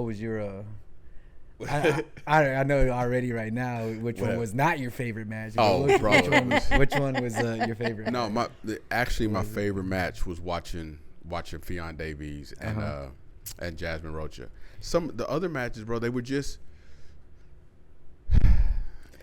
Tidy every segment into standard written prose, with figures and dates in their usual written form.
was your? I know already right now which one was not your favorite match. Oh, bro. Which one was your favorite? No, my favorite match was watching Fionn Davies and Jasmine Rocha. The other matches, bro, they were just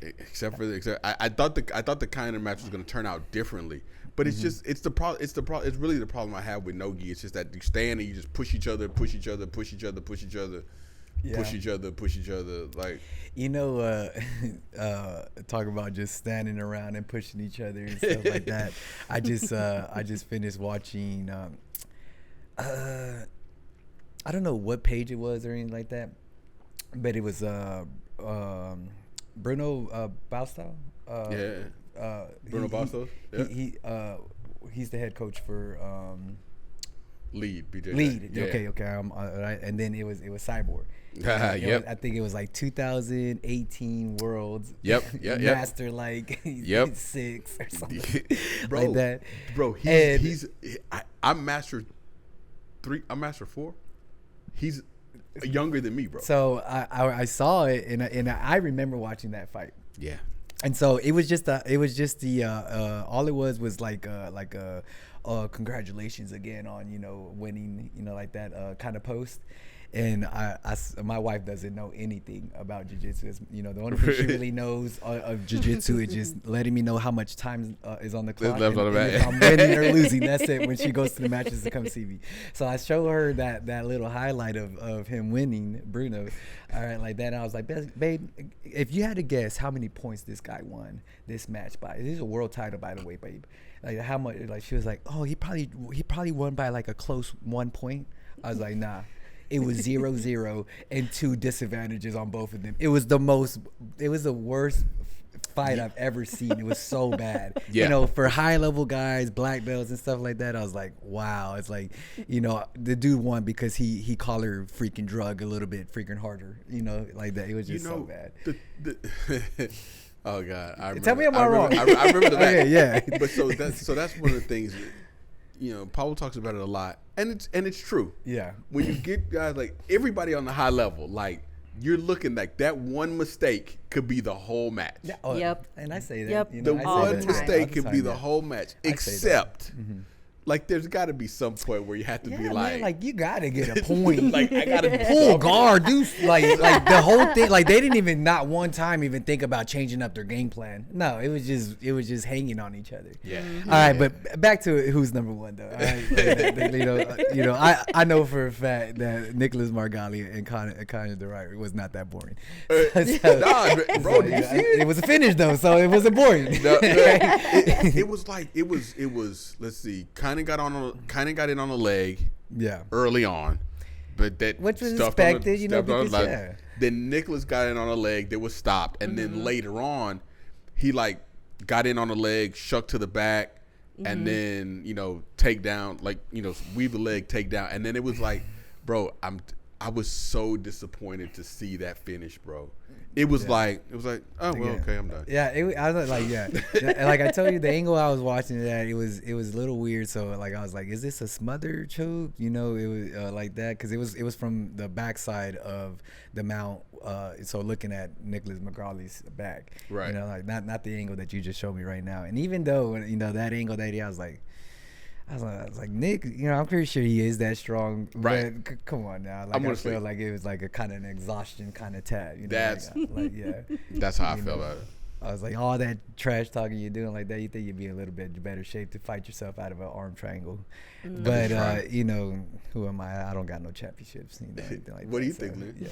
except I thought the kind of match was going to turn out differently. But it's just it's really the problem I have with no-gi. It's just that you stand and you just push each other. Yeah. Push each other. Like, talk about just standing around and pushing each other and stuff like that. I just finished watching. I don't know what page it was or anything like that, but it was Bruno Baustow. Bruno Bastos. Yeah. He's the head coach for Lead. BJ. Lead. Yeah. Okay. Right. And then it was Cyborg. Yep. I think it was like 2018 Worlds. Yep. Master like 6 or something bro, like that. Bro, I'm Master 3. I'm Master 4. He's younger than me, bro. So I saw it and I remember watching that fight. Yeah. And so it was just all it was like congratulations again on winning like that kind of post. And my wife doesn't know anything about jiu-jitsu. The only thing she really knows of jiu-jitsu is just letting me know how much time is on the clock. And if I'm winning or losing, that's it when she goes to the matches to come see me. So I show her that little highlight of him winning, Bruno. All right, like that. And I was like, babe, if you had to guess how many points this guy won this match by, this is a world title, by the way, babe. Like how much? Like she was like, oh, he probably won by like a close 1 point. I was like, nah. It was 0-0 and 2 disadvantages on both of them. It was the worst fight I've ever seen. It was so bad. Yeah. For high level guys, black belts and stuff like that, I was like, wow. It's like, the dude won because he called her freaking drug a little bit freaking harder. Like that. It was just so bad. Oh God! Tell me am I wrong? I remember the match. Okay, yeah. But so that's one of the things. Paulo talks about it a lot, and it's true. Yeah. When you get guys like everybody on the high level, like you're looking like that one mistake could be the whole match. Yeah, yep. And I say that. Yep. The one mistake could could be the whole match, except. Like there's got to be some point where you have to be man, like you gotta get a point. Like I gotta be pull guard, do like the whole thing. Like they didn't even not one time even think about changing up their game plan. No, it was just hanging on each other. Yeah. All right, but back to who's number one though. All right, I know for a fact that Nicholas Margali and Conor DeRight was not that boring. Nah, bro, did you see it? It was a finish though, so it wasn't boring. No, it was like it was. Let's see. Kind of got in on the leg. Yeah. Early on, but that which was expected, because Then Nicholas got in on a leg that was stopped, and then later on, he like got in on the leg, shuck to the back, and then take down, weave the leg, take down, and then it was like, bro, I was so disappointed to see that finish, bro. It was like, oh well, okay, I'm done. Yeah, I was like, and like I told you, the angle I was watching that it was a little weird. So like I was like, is this a smother choke? It was like that because it was from the backside of the mount. So looking at Nicholas McCauley's back, right? Like not the angle that you just showed me right now. And even though that angle that I was like, Nick, I'm pretty sure he is that strong. Right. But come on now. Like, I feel like it was like a kind of an exhaustion kind of tab. That's yeah. That's how I feel about it. I was like, all that trash talking you're doing like that, you think you'd be in a little bit better shape to fight yourself out of an arm triangle. But, who am I? I don't got no championships. Anything like what do you think, Lynn? Yeah.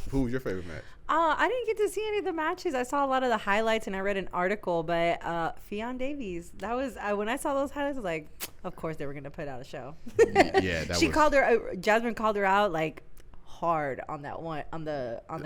Who was your favorite match? I didn't get to see any of the matches. I saw a lot of the highlights and I read an article, but Fionn Davies, that was when I saw those highlights, I was like, of course they were going to put out a show. Yeah, Jasmine called her out like hard on that one on the gotta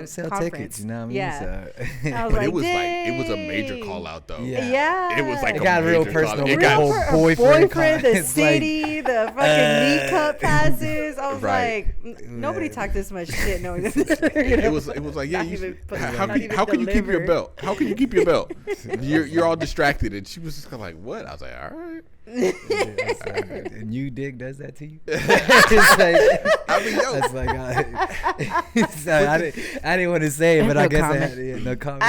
sell conference. Tickets, you know what I mean? Yeah. So. I was But like, it was dang. it was a major call out though. Yeah. It was like It got real major personal. call-out. It got boyfriend the it's city, the fucking knee cup passes. I was Right. like, nobody talked this much shit knowing this. It was like, yeah. How can you keep your belt? How can you keep your belt? You're all distracted, and she was just kind of like, what? I was like, all right. And you dig does that to you? It's like, I mean, yo, it's like so I didn't want to say it, but No I guess comment. I had to, no comment.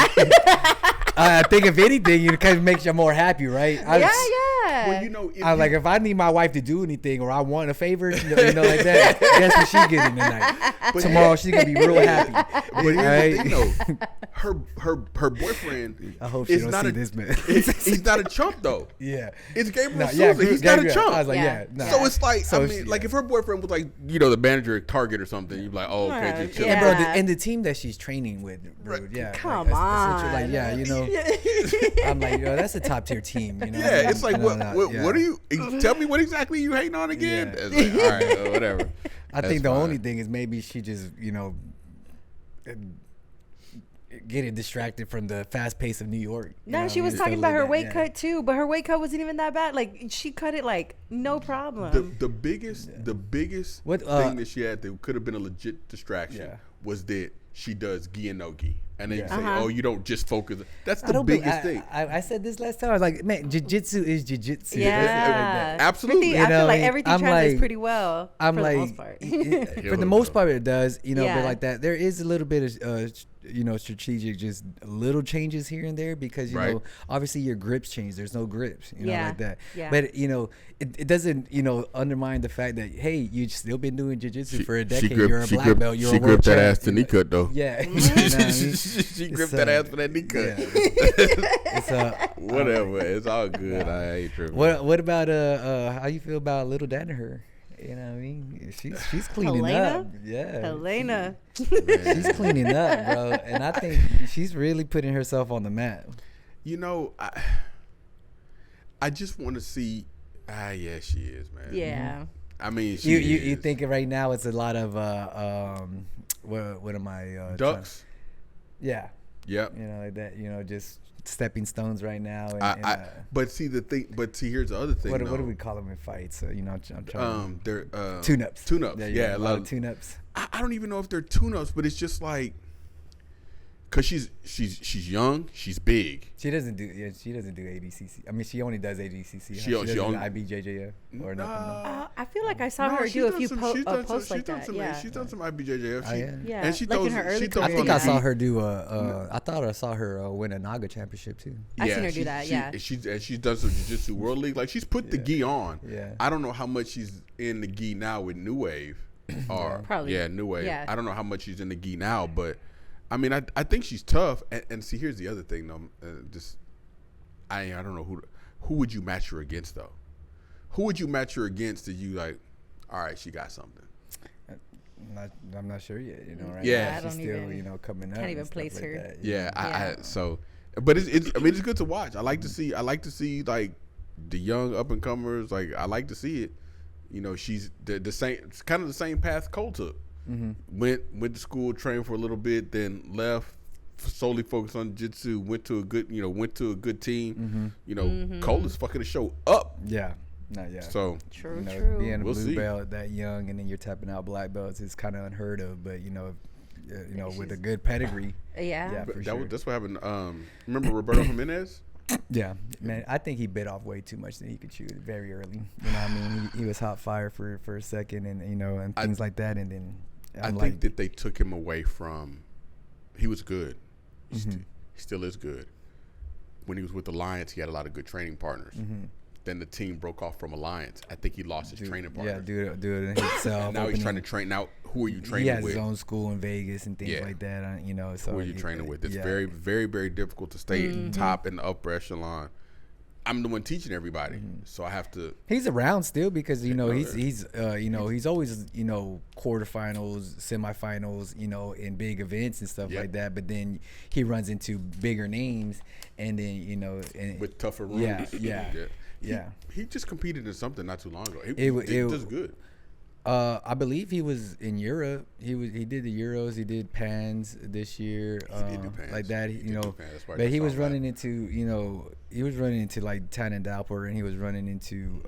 I think if anything, it kind of makes you more happy, right? Yeah. well, you know, I like if I need my wife to do anything or I want a favor, you know like that. Guess what she getting tonight? But Tomorrow she's gonna be real happy. But here's Right? the thing, though. Her boyfriend I hope she is don't not see a this, man. he's not a chump though. Yeah. It's Gabriel No, Souza. yeah, He's not a Gabriel. chump. I was like, Yeah. yeah. No. So it's like, So I she- mean, like yeah. if her boyfriend was like, you know, the manager at Target or something, you'd be like, oh, okay, Yeah. just chill. Yeah. And bro, and the team that she's training with, bro, Right. yeah. Come like, on. like, yeah, you know, I'm like, yo, that's a top tier team, you know. Yeah, it's like, what yeah. are you? Tell me what exactly you hating on again? Yeah. It's like, all right, whatever. I That's think the fine. only thing is maybe she just, you know, getting distracted from the fast pace of New York. you No, know, she was and talking stuff about like her that, weight yeah. cut too, but her weight cut wasn't even that bad. Like she cut it like no problem. The biggest What, thing that she had that could have been a legit distraction Yeah. was that she does gi and no gi, and they Yeah. say, oh, you don't just focus. That's I the don't biggest thing. I said this last time. I was like, man, jiu-jitsu is jiu-jitsu. Yeah, Absolutely. I You know, feel like everything I'm translates like- pretty well. I'm for like, the most part. for the most part, it does, you know, Yeah. but like that, there is a little bit of, you know, strategic, just little changes here and there because, you Right. know, obviously your grips change. There's no grips, you know, Yeah. like that. Yeah. But, you know, it doesn't, you know, undermine the fact that, hey, you've still been doing jiu-jitsu for a decade. You're a black belt. You're she a world gripped that champ, ass to you knee know? cut though. Yeah. You know what I mean? She gripped So, that ass for that knee cut. yeah. It's Whatever, it's all good. I ain't tripping. what about how you feel about Little Danaher? You know what I mean? She's cleaning Helena? up. Yeah. Helena. She's cleaning up, bro. And I think she's really putting herself on the map. You know, I just want to see. Yeah, she is, man. Yeah. I mean, she You is. think right now it's a lot of what am I ducks? yeah, Yep. you know, like that. You know, just stepping stones right now. But see the thing. But see, here's the other thing. what though. do we call them in fights? You know, I'm trying. They're Tune-ups. Tune-ups. Yeah, a lot of tune-ups. I don't even know if they're tune-ups, but it's just like, cause she's young, she's big. She doesn't do ADCC. I mean, she only does ADCC. She doesn't do only- IBJJF or nothing. I feel like I saw her she's do a done few some- posts like that. Yeah. She's done some IBJJF. Oh, yeah? Yeah, And she like in throws, her early she throws I career, think on I the saw gi. her do I thought I saw her win a Naga championship too. I seen her do that, yeah. She's done some jiu-jitsu world league. Like she's put the gi on. Yeah. I don't know how much she's in the gi now with New Wave. Or Probably. yeah, New Wave. Yeah. I don't know how much she's in the gi now, but I mean, I think she's tough. And see, here's the other thing though. I don't know who would you match her against though. Who would you match her against that you like? All right, she got something. I'm not sure yet. You know, right? Yeah. now I she's don't still even- coming up. can't and even stuff place like her. that, you Yeah, know? Yeah. but it's I mean it's good to watch. I like to see like the young up and comers. Like I like to see it. You know, she's the same. It's kind of the same path Cole took. Mm-hmm. Went to school, trained for a little bit, then left. Solely focused on jiu-jitsu. Went to a good team. Mm-hmm. You know, Cole is fucking the show up. Yeah. No, yeah. So True, you know, true. being a We'll blue see. belt that young and then you're tapping out black belts is kind of unheard of. But you know, with a She's- good pedigree. Yeah. Yeah. but for sure. that's what happened. Remember Roberto Jimenez? Yeah, man, I think he bit off way too much than he could chew very early. You know what I mean? He was hot fire for a second and, you know, and things like that. And then I I'm think that they took him away from. He was good. He still is good. When he was with Alliance, he had a lot of good training partners. Then the team broke off from Alliance. I think he lost his training partner. Yeah, do it himself. Now he's trying to opening- train. Now, who are you training He has with? his own school in Vegas and things Yeah. like that. You know, so Who are you training with? It's yeah. very, very, very difficult to stay top in the upper echelon. I'm the one teaching everybody, so I have to. He's around still because you know no, he's you know he's always quarterfinals, semifinals, in big events and stuff Yep. like that. But then he runs into bigger names, and then and With tougher rooms. Yeah. He just competed in something not too long ago. He It does good. I believe he was in Europe. He did the Euros. He did Pans this year. did do Pans. Like that. He You did know, do Pans. That's why I but just he saw was that. running into like Tannen Dalper, and he was running into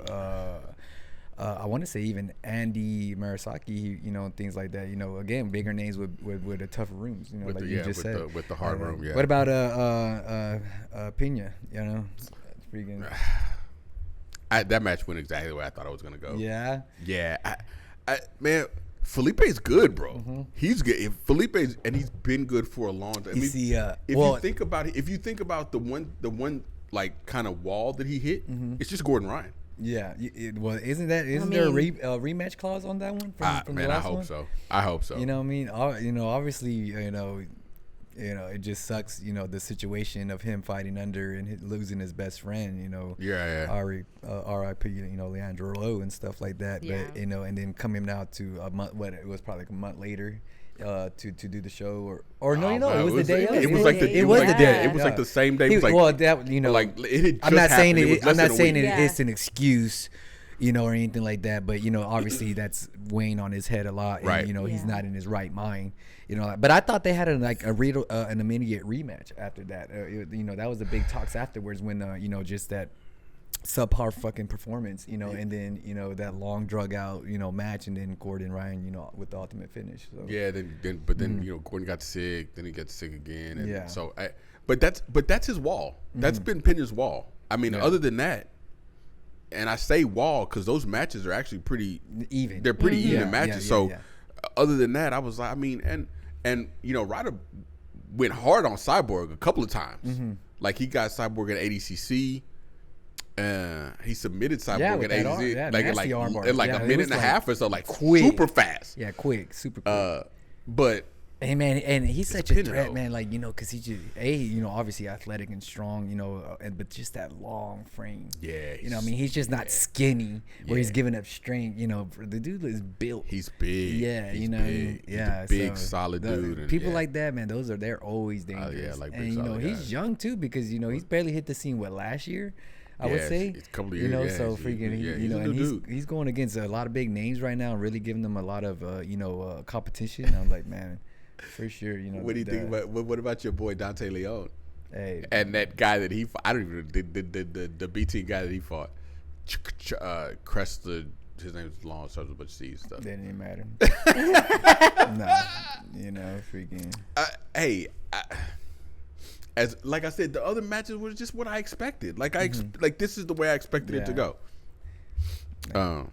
I want to say even Andy Murasaki. Things like that. Again, bigger names with the tougher rooms. With like the- you yeah, just with said. the- with the hard room, yeah. What about Pena? It's freaking. that match went exactly the way I thought it was gonna go. Yeah. Yeah. Man, Felipe's good, bro. Mm-hmm. He's good. Felipe's and he's been good for a long time. I mean, you think about it, if you think about the one like kind of wall that he hit, it's just Gordon Ryan. Yeah. Well, isn't there a rematch clause on that one from the last one? I hope so. You know what I mean? Obviously, it just sucks, the situation of him fighting under and losing his best friend, R.I.P., Leandro Lowe and stuff like that. Yeah. But, and then coming out to a month, it was probably like a month later to do the show or no, it was the day of. It was like the day. It was like the same day. It was like, it had I'm not saying happened. it's an excuse, or anything like that. But obviously that's weighing on his head a lot. And, right. He's not in his right mind. But I thought they had an immediate rematch after that. That was the big talks afterwards when just that subpar fucking performance, and then that long drug out match, and then Gordon Ryan with the ultimate finish. So. Yeah, then Gordon got sick, then he got sick again, and yeah. So but that's his wall. That's been Pena's wall. I mean, other than that, and I say wall because those matches are actually pretty even. They're pretty even matches. So other than that, I was like, I mean, and Ryder went hard on Cyborg a couple of times. Like he got Cyborg at ADCC. He submitted Cyborg at ADCC in like a minute and a half or so, like quick, super fast. Yeah, super quick. But hey man, and he's such a threat, man. Like because he just obviously athletic and strong, but just that long frame. Yeah, he's just not skinny where he's giving up strength. The dude is built. He's big. Yeah, he's big. Yeah, he's a big, solid dude. And people like that, man, they're always dangerous. Yeah, like big, and solid he's guys. young too because he's barely hit the scene last year. I would say, it's a couple of years. So freaking, and he's going against a lot of big names right now, and really giving them a lot of competition. I'm like, man, for sure. What do you think about? What about your boy Dante Leon? Hey, and that guy that he fought, I don't even the BT guy that he fought, Cresta. His name is long, starts with a bunch of C's stuff. That didn't matter. No, freaking. Hey. As like I said, the other matches were just what I expected. Like like this is the way I expected it to go. Then